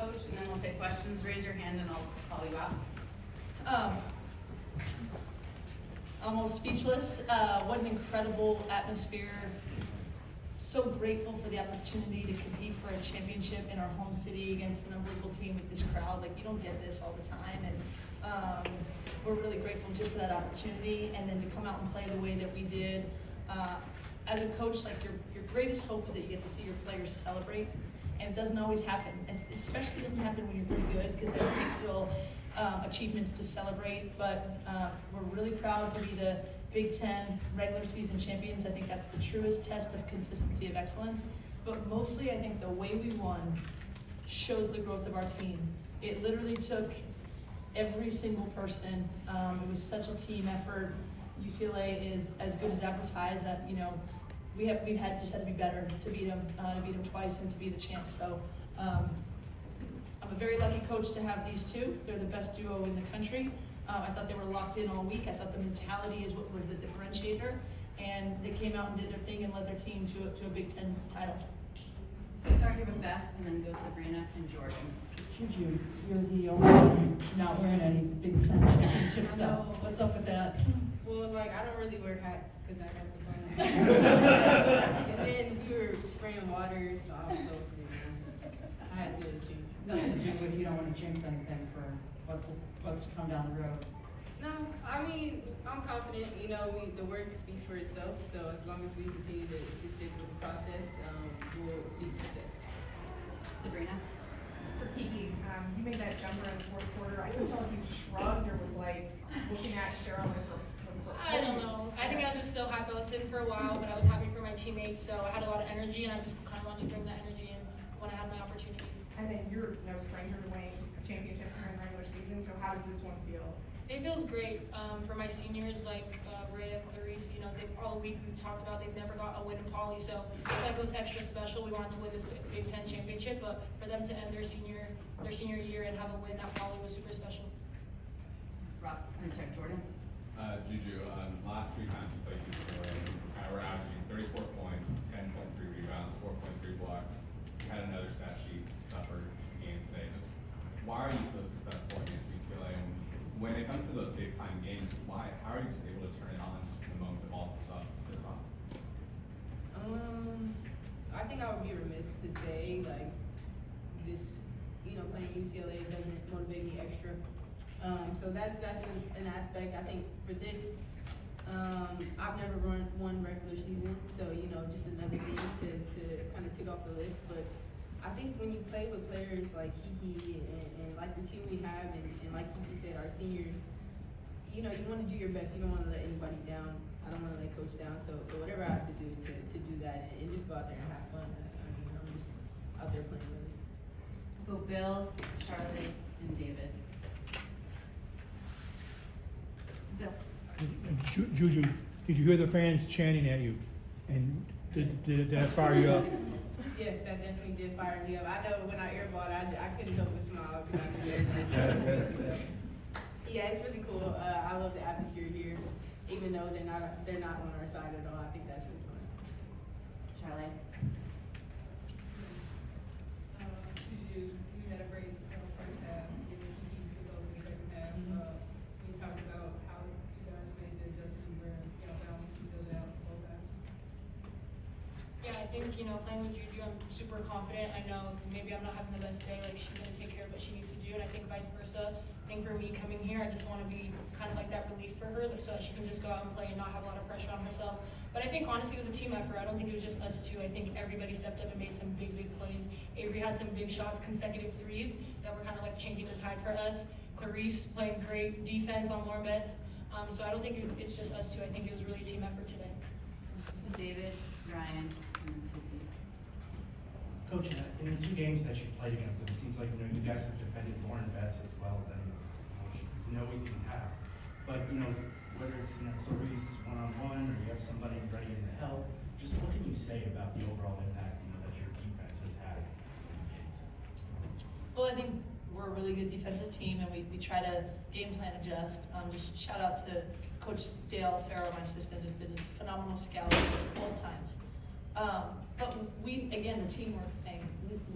Coach, and then we'll take questions. Raise your hand and I'll call you out. Almost speechless. What an incredible atmosphere. So grateful for the opportunity to compete for a championship in our home city against an unbelievable team with this crowd. Like, you don't get this all the time, and we're really grateful just for that opportunity, and then to come out and play the way that we did. As a coach, like, your greatest hope is that you get to see your players celebrate, and it doesn't always happen. Especially doesn't happen when you're pretty good, because it takes real achievements to celebrate. But we're really proud to be the Big Ten regular season champions. I think that's the truest test of consistency of excellence. But mostly, I think the way we won shows the growth of our team. It literally took every single person. It was such a team effort. UCLA is as good as advertised. That, you know, we've had to be better to beat them twice and to be the champs. So I'm a very lucky coach to have these two. They're the best duo in the country. I thought they were locked in all week. I thought the mentality is what was the differentiator, and they came out and did their thing and led their team to a Big Ten title. Start here with Beth, and then go Sabrina and Jordan. JuJu, you're the only one not wearing any Big Ten championship stuff. What's up with that? Well, like, I don't really wear hats because I got the phone. And then we were spraying water, so I was so free. I had to change. Nothing to do with you don't want to jinx anything for what's to come down the road. No, I mean, I'm confident, you know, the work speaks for itself, so as long as we continue to stick with the process, we'll see success. Sabrina? For Kiki, you made that jumper in the fourth quarter. I couldn't tell if you shrugged or was like looking at Cheryl for I don't know. I think I was just so hyped. I was sitting for a while, but I was happy for my teammates, so I had a lot of energy, and I just kind of wanted to bring that energy in when I had my opportunity. And then you're no stranger to winning a championship during regular season, so how does this one feel? It feels great for my seniors, like Rhea, Clarice. You know, all week we've talked about they've never got a win in poly, so I feel like it was extra special. We wanted to win this Big Ten championship, but for them to end their senior year and have a win at poly was super special. Jordan? JuJu, last 3 times you played UCLA, we're averaging 34 points, 10.3 rebounds, 4.3 blocks. You had another stat sheet suffered game today. Just why are you so successful against UCLA? And when it comes to those big time games, how are you just able to turn it on just the moment the ball goes up? I think I would be remiss to say, like, this, you know, playing UCLA doesn't motivate me extra. So that's an aspect. I think for this, I've never won regular season, so, you know, just another thing to kind of tick off the list. But I think when you play with players like Kiki and like the team we have, and like Kiki said, our seniors, you know, you want to do your best. You don't want to let anybody down. I don't want to let coach down. So whatever I have to do to do that and just go out there and have fun. I mean, I'm just out there playing with it. Go Bill, Charlotte, and David. Bill. JuJu, did you hear the fans chanting at you? And did that fire you up? Yes, that definitely did fire me up. I know when I airballed, I couldn't help but smile because I knew yeah, it's really cool. I love the atmosphere here, even though they're not on our side at all. I think that's really fun. Charlotte? You had a great first half, giving Kiki took over the second half. You talked about how you guys made the adjustment where, you know, balance each other out both times. Yeah, I think, you know, playing with JuJu, I'm super confident. I know maybe I'm not having the best day, like she's gonna take care of what she needs to do, and I think vice versa. I think for me coming here, I just want to be kind of like that relief for her, so that she can just go out and play and not have a lot of pressure on herself. But I think honestly it was a team effort. I don't think it was just us two. I think everybody stepped up and made some big plays. Avery had some big shots, consecutive threes that were kind of like changing the tide for us. Clarice playing great defense on more bets. So I don't think it's just us two. I think it was really a team effort today. David, Ryan, and then Susie. Coach, in the 2 games that you've played against them, it seems like, you know, you guys have defended Lauren Betts as well as anyone else. It's no easy task. But, you know, whether it's, you know, Clarice one-on-one or you have somebody ready in to help, just what can you say about the overall impact, you know, that your defense has had in these games? Well, I think we're a really good defensive team, and we try to game plan adjust. Just shout out to Coach Dale Farrow, my assistant, just did a phenomenal scout both times. But we, again, the teamwork thing,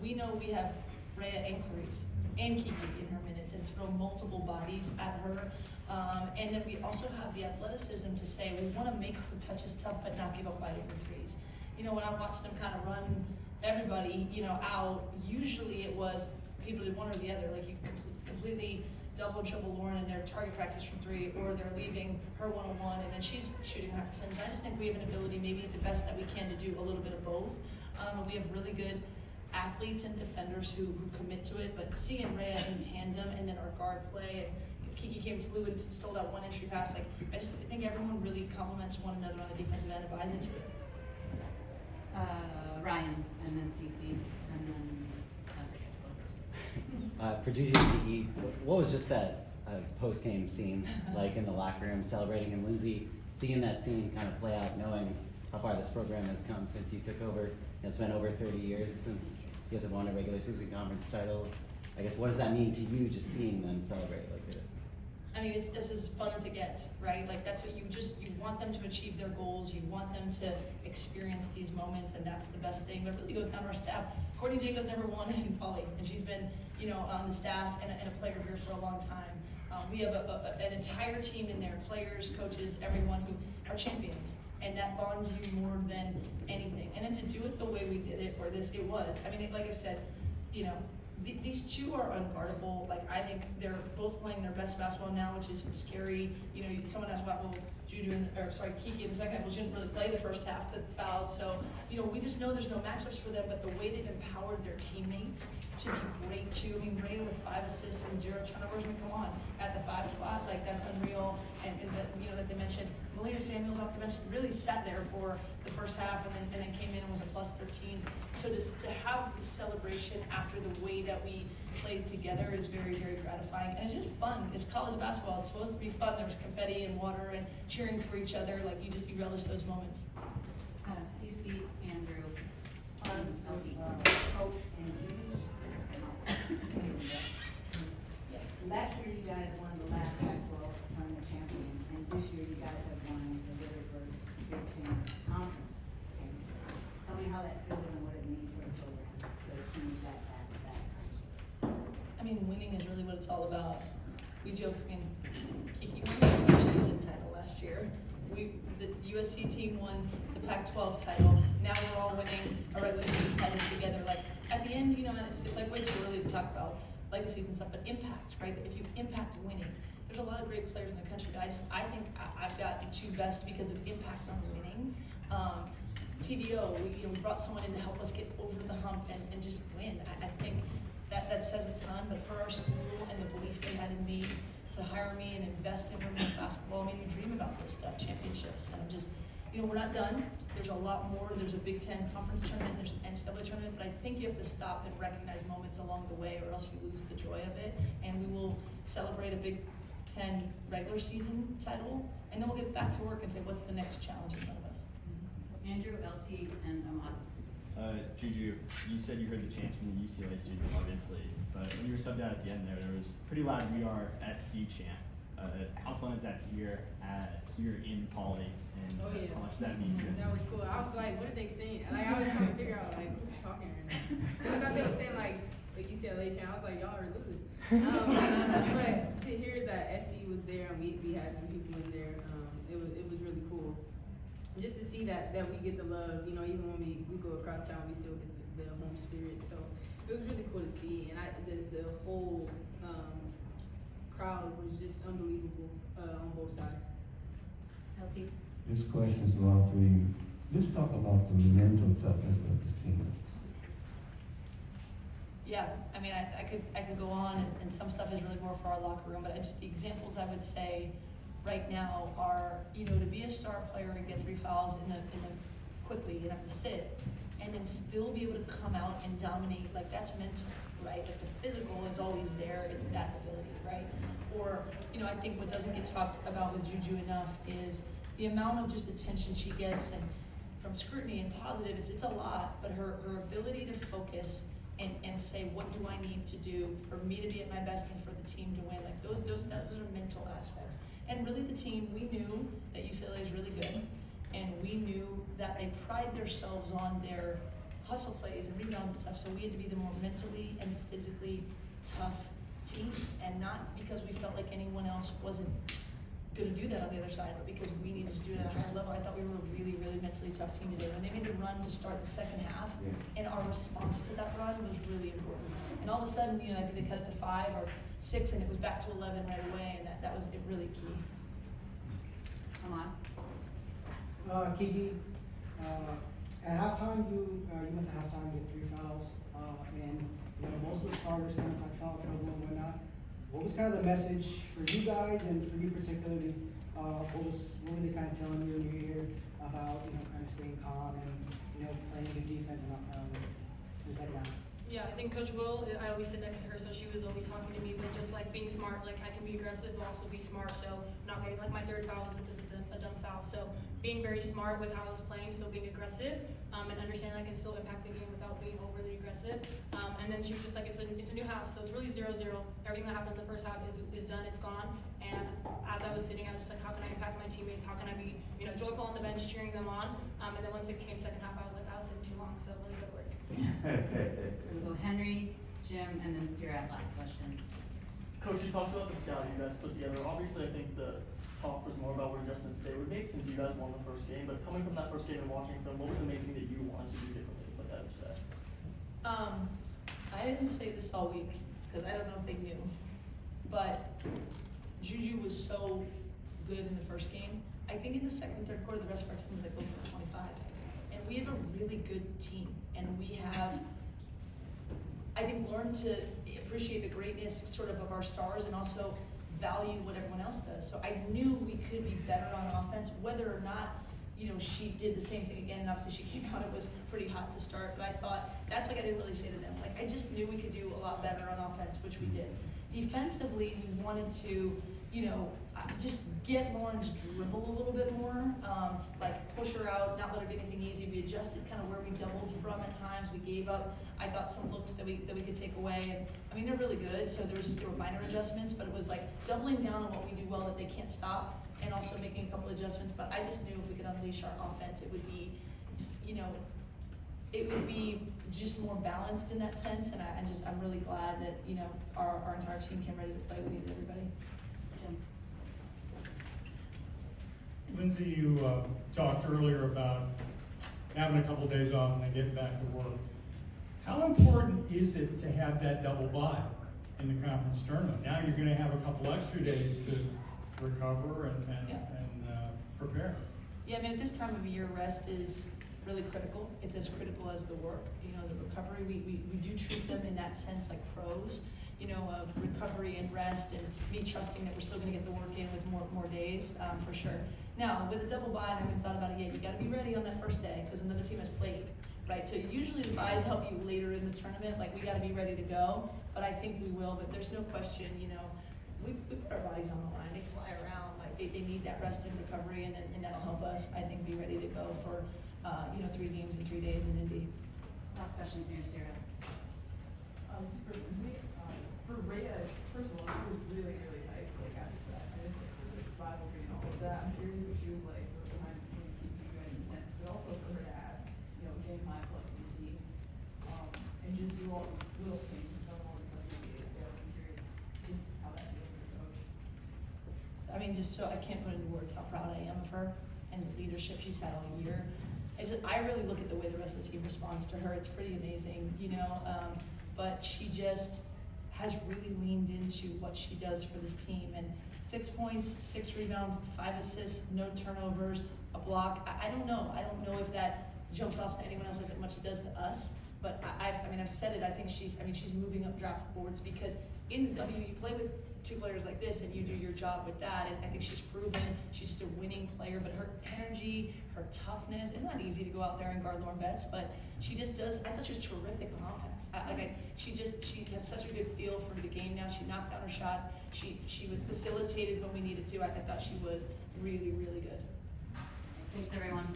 we know we have Rhea and Clarice and Kiki in her minutes and throw multiple bodies at her. And then we also have the athleticism to say we want to make her touches tough but not give up wide open threes. You know, when I watched them kind of run everybody, you know, out, usually it was people did one or the other. Like you completely double, triple Lauren in their target practice from three, or they're leaving her one-on-one, and then she's shooting 100%. I just think we have an ability, maybe the best that we can, to do a little bit of both. We have really good athletes and defenders who commit to it, but seeing Rhea in tandem and then our guard play, and Kiki came fluid and stole that one entry pass, like I think everyone really complements one another on the defensive end and buys into it. Ryan, and then CC, and then For JuJu and Kiki, what was just that post-game scene like in the locker room celebrating, and Lindsay seeing that scene kind of play out, knowing how far this program has come since you took over? It's been over 30 years since you guys have won a regular season conference title. I guess, what does that mean to you, just seeing them celebrate like it? I mean, it's as fun as it gets, right? Like that's what you want them to achieve their goals. You want them to experience these moments, and that's the best thing. But it really goes down to our staff. Courtney Jacobs never won in Poly, and she's been, you know, on the staff and a player here for a long time. We have an entire team in there, players, coaches, everyone who are champions, and that bonds you more than anything. And then to do it the way we did it, or it was. I mean, like I said, you know, these two are unguardable. Like I think they're both playing their best basketball now, which is scary. You know, someone asked about Kiki in the second half. Well, she didn't really play the first half because of the fouls. So, you know, we just know there's no matchups for them. But the way they've empowered their teammates to be great too. I mean, Rhea with 5 assists and 0 turnovers. I mean, come on, at the 5 spot, like that's unreal. And you know that they mentioned Malia Samuels off the bench really sat there for the first half and then came in and was a plus 13. So to have the celebration after the way that we played together is very, very gratifying. And it's just fun. It's college basketball. It's supposed to be fun. There was confetti and water and cheering for each other. Like you relish those moments. CC, Andrew, LT. Coach and Yes. last year you guys won the last Pac-12 tournament champion, and this year you guys have won the very first Big Ten conference championship. Tell me how that feels and what it means for the program to achieve that back-to-back. I mean, winning is really what it's all about. We joked, I mean, Kiki won the regular season title last year. The USC team won the Pac-12 title. Now we're all winning a regular season title together. Like at the end, you know, and it's like way too early to talk about legacies and stuff, but impact, right? If you impact winning, there's a lot of great players in the country, but I think I've got the two best because of impact on winning. TVO, we brought someone in to help us get over the hump and just win. I think that says a ton, but for our school and the belief they had in me to hire me and invest in women's basketball, I mean, you dream about this stuff, championships, and I'm just, you know, we're not done. There's a lot more. There's a Big Ten conference tournament, there's an NCAA tournament, but I think you have to stop and recognize moments along the way or else you lose the joy of it. And we will celebrate a Big Ten regular season title, and then we'll get back to work and say, what's the next challenge in front of us? Andrew, LT, and Ahmad. JuJu, you said you heard the chants from the UCLA students, obviously, but when you were subbed out at the end there was pretty loud "We Are SC" chant. How fun is that to hear here in Poly, and Oh, yeah. how much that means? That was cool. I was like, what are they saying? Like, I was trying to figure out, like, who's talking right now? Because I thought they were saying, like, the UCLA chant. I was like, y'all are losing. But to hear that SC was there and we had some people in there, it was really cool. And just to see that we get the love, you know, even when we go across town, we still get the home spirit. So it was really cool to see. And the whole crowd was just unbelievable on both sides. LT. This question is all to you. Let's talk about the mental toughness of this team. Yeah, I mean, I could go on, and some stuff is really more for our locker room, but the examples I would say right now are, you know, to be a star player and get 3 fouls in the quickly, you have to sit, and then still be able to come out and dominate, like that's mental, right? Like the physical is always there, it's that ability, right? Or, you know, I think what doesn't get talked about with JuJu enough is the amount of just attention she gets, and from scrutiny and positive, it's a lot, but her ability to focus and say, what do I need to do for me to be at my best and for the team to win? Like those are mental aspects. And really the team, we knew that UCLA is really good, and we knew that they pride themselves on their hustle plays and rebounds and stuff, so we had to be the more mentally and physically tough team, and not because we felt like anyone else wasn't gonna do that on the other side, but because we needed to do it at a higher level. I thought we were a really, really mentally tough team today. When they made the run to start the second half, and our response to that run was really important. And all of a sudden, I think they cut it to 5 or 6, and it was back to 11 right away, and that was really key. Come on. Kiki, at halftime, you went to halftime with 3 fouls, and most of the starters kind of had foul trouble and whatnot. What was kind of the message for you guys and for you particularly? What were they kind of telling you when you were here about kind of staying calm and playing good defense and not in the second half? Yeah, I think Coach Will, I always sit next to her, so she was always talking to me, but just like being smart, like I can be aggressive, but also be smart, so not getting like my third foul is a dumb foul. So being very smart with how I was playing, so being aggressive, and understanding I can still impact the game without being overly aggressive. And then she was just like, it's a new half, so it's really 0-0. Everything that happened in the first half is done, it's gone. And as I was sitting, I was just like, how can I impact my teammates? How can I be, joyful on the bench, cheering them on? And then once it came second half, I was like, I was sitting too long, so really good work. We'll go Henry, Jim, and then Sirat, last question. Coach, you talked about the scouting you guys put together. Obviously, I think the talk was more about what adjustments they would make since you guys won the first game. But coming from that first game and watching film, what was the main thing that you wanted to do differently with that set? I didn't say this all week, because I don't know if they knew, but JuJu was so good in the first game. I think in the second, third quarter, the rest of our team was like 0 for 25. And we have a really good team, and we have, I think, learned to appreciate the greatness sort of our stars and also value what everyone else does. So I knew we could be better on offense, whether or not, she did the same thing again, and obviously she came out, it was pretty hot to start, but I thought, that's like I didn't really say to them. Like, I just knew we could do a lot better on offense, which we did. Defensively, we wanted to, just get Lauren to dribble a little bit more, like push her out, not let her get anything easy. We adjusted kind of where we doubled from at times. We gave up, I thought, some looks that we could take away. And I mean, they're really good, so there were minor adjustments, but it was like doubling down on what we do well that they can't stop, and also making a couple adjustments. But I just knew if we could unleash our offense, it would be, it would be just more balanced in that sense. And I'm really glad that, our entire team came ready to play. We needed everybody. Lindsay, you talked earlier about having a couple of days off and then getting back to work. How important is it to have that double bye in the conference tournament? Now you're going to have a couple extra days to recover and prepare. Yeah, I mean, at this time of year, rest is really critical. It's as critical as the work. The recovery, we do treat them in that sense like pros, of recovery and rest, and me trusting that we're still going to get the work in with more days, for sure. Now, with a double bye, and I haven't thought about it yet, you got to be ready on that first day because another team has played, right? So usually the byes help you later in the tournament. Like, we got to be ready to go, but I think we will. But there's no question, we put our bodies on the line. They fly around, like they need that rest and recovery, and that'll help us, I think, be ready to go for 3 games in 3 days in Indy. Last question here, Sarah. This is for Lindsay. For Rhea, first of all, she was really, really tight, like after that. I just like the rivalry and all of that. I'm curious what she was like sort of behind the scenes, keeping you guys intense, but also for her to add, game high plus Lindsay, and just do all these little things and all this stuff in the scale. I'm curious just how that feels for a coach. I mean, I can't put into words how proud I am of her and the leadership she's had all year. I really look at the way the rest of the team responds to her. It's pretty amazing, but she just has really leaned into what she does for this team. And 6 points, 6 rebounds, 5 assists, no turnovers, a block. I don't know. I don't know if that jumps off to anyone else as much as it does to us. But I've said it. I think she's moving up draft boards because in the W, you play with 2 players like this and you do your job with that. And I think she's proven she's just a winning player, but her energy, her toughness, it's not easy to go out there and guard Lauren Betts, but she just does. I thought she was terrific on offense. She has such a good feel for the game now. She knocked down her shots. She facilitated when we needed to. I thought she was really, really good. Thanks, everyone.